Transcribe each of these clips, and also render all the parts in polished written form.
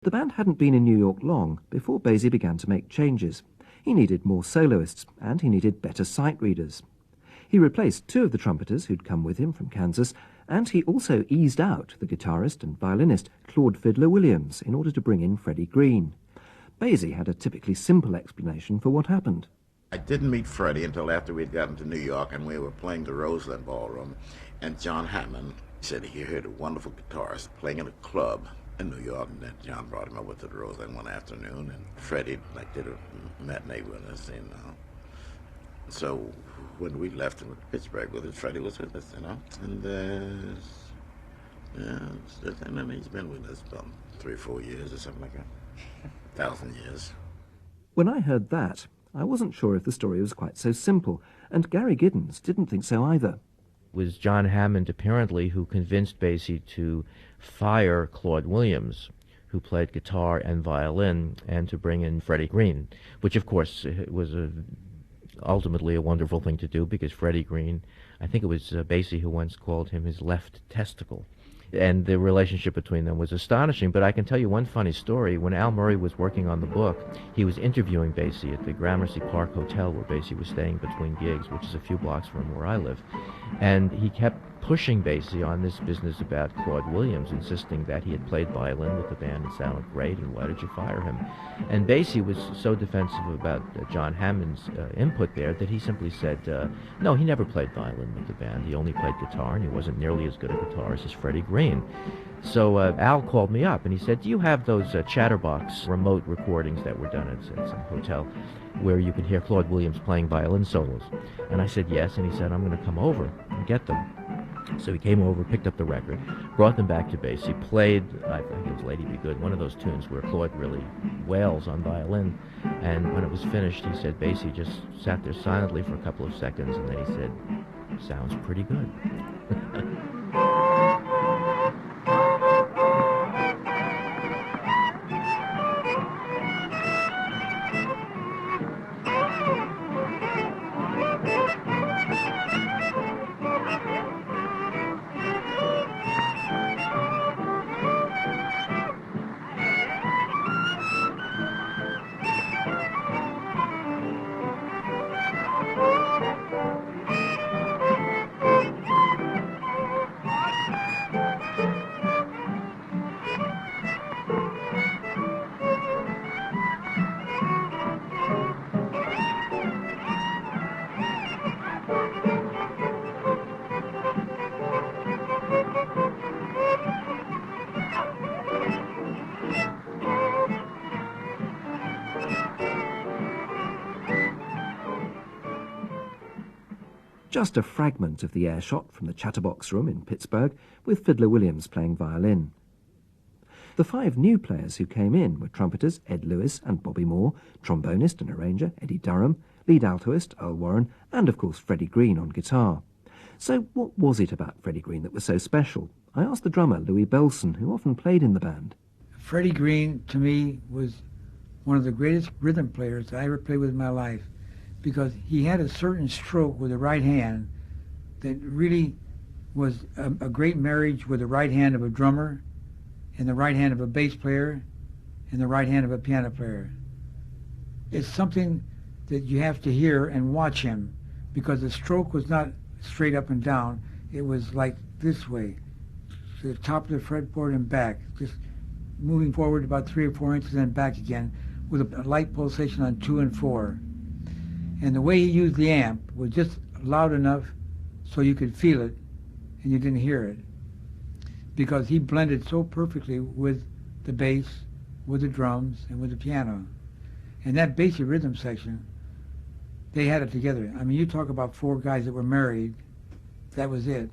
The band hadn't been in New York long before BASIE began to make changes. He needed more soloists, and he needed better sight readers. He replaced two of the trumpeters who'd come with him from Kansas, and he also eased out the guitarist and violinist Claude Fiddler Williams in order to bring in Freddie Green. BASIE had a typically simple explanation for what happened. I didn't meet Freddie until after we'd gotten to New York and we were playing the Roseland Ballroom, and John Hammond said he heard a wonderful guitarist playing in a club in New York, and then John brought him over to the Roseland one afternoon, and Freddie did a matinee with us, So when we left in Pittsburgh with us, Freddie was with us, and then he's been with us about 3 or 4 years or something like that. 1,000 years. When I heard that, I wasn't sure if the story was quite so simple, and Gary Giddens didn't think so either. It was John Hammond, apparently, who convinced BASIE to fire Claude Williams, who played guitar and violin, and to bring in Freddie Green, which, of course, was ultimately a wonderful thing to do, because Freddie Green, I think it was BASIE who once called him his left testicle. And the relationship between them was astonishing. But I can tell you one funny story. When Al Murray was working on the book, he was interviewing BASIE at the Gramercy Park Hotel where BASIE was staying between gigs, which is a few blocks from where I live. And he kept pushing BASIE on this business about Claude Williams, insisting that he had played violin with the band and sounded great, and why did you fire him? And BASIE was so defensive about John Hammond's input there that he simply said, no, he never played violin with the band. He only played guitar, and he wasn't nearly as good a guitarist as Freddie Green. So Al called me up, and he said, do you have those Chatterbox remote recordings that were done at some hotel where you could hear Claude Williams playing violin solos? And I said, yes, and he said, I'm going to come over and get them. So he came over, picked up the record, brought them back to BASIE, played, I think it was Lady Be Good, one of those tunes where Claude really wails on violin. And when it was finished, he said BASIE just sat there silently for a couple of seconds, and then he said, sounds pretty good. Just a fragment of the air shot from the Chatterbox Room in Pittsburgh, with Fiddler Williams playing violin. The 5 new players who came in were trumpeters Ed Lewis and Bobby Moore, trombonist and arranger Eddie Durham, lead altoist Earl Warren, and of course Freddie Green on guitar. So what was it about Freddie Green that was so special? I asked the drummer Louis Belson, who often played in the band. Freddie Green, to me, was one of the greatest rhythm players I ever played with in my life, because he had a certain stroke with the right hand that really was a great marriage with the right hand of a drummer and the right hand of a bass player and the right hand of a piano player. It's something that you have to hear and watch him, because the stroke was not straight up and down. It was like this way, to the top of the fretboard and back, just moving forward about 3 or 4 inches and back again with a light pulsation on 2 and 4. And the way he used the amp was just loud enough so you could feel it and you didn't hear it, because he blended so perfectly with the bass, with the drums, and with the piano. And that BASIE rhythm section, they had it together. I mean, you talk about 4 guys that were married, that was it.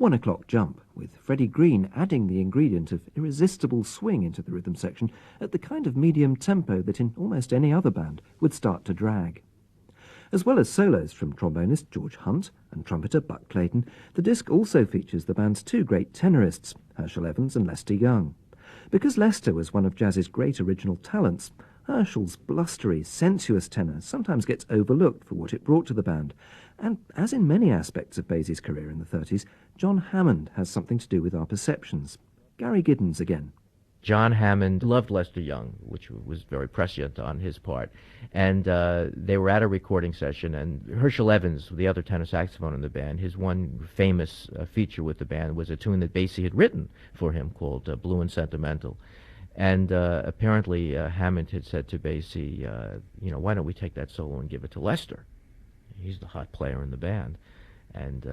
1 o'clock jump, with Freddie Green adding the ingredient of irresistible swing into the rhythm section at the kind of medium tempo that in almost any other band would start to drag. As well as solos from trombonist George Hunt and trumpeter Buck Clayton, the disc also features the band's two great tenorists, Herschel Evans and Lester Young. Because Lester was one of jazz's great original talents, Herschel's blustery, sensuous tenor sometimes gets overlooked for what it brought to the band, and as in many aspects of Basie's career in the 30s, John Hammond has something to do with our perceptions. Gary Giddens again. John Hammond loved Lester Young, which was very prescient on his part. And they were at a recording session, and Herschel Evans, the other tenor saxophone in the band, his one famous feature with the band was a tune that Basie had written for him called Blue and Sentimental. And apparently Hammond had said to Basie, why don't we take that solo and give it to Lester? He's the hot player in the band. And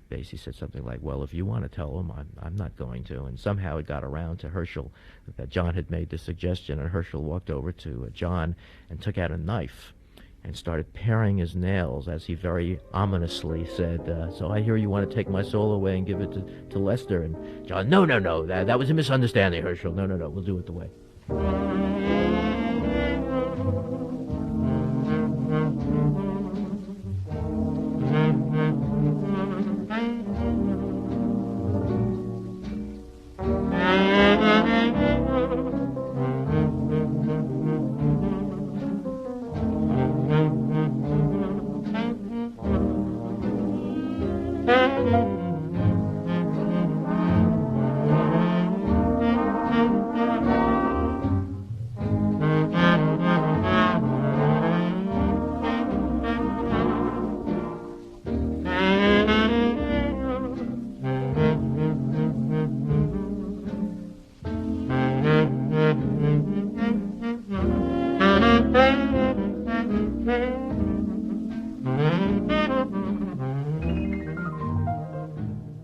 Basie said something like, well, if you want to tell him, I'm not going to. And somehow it got around to Herschel that John had made this suggestion, and Herschel walked over to John and took out a knife and started paring his nails as he very ominously said, so I hear you want to take my solo away and give it to Lester. And John, no, that was a misunderstanding, Herschel. No, we'll do it the way.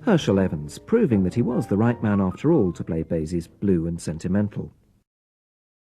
Herschel Evans, proving that he was the right man after all to play Basie's Blue and Sentimental.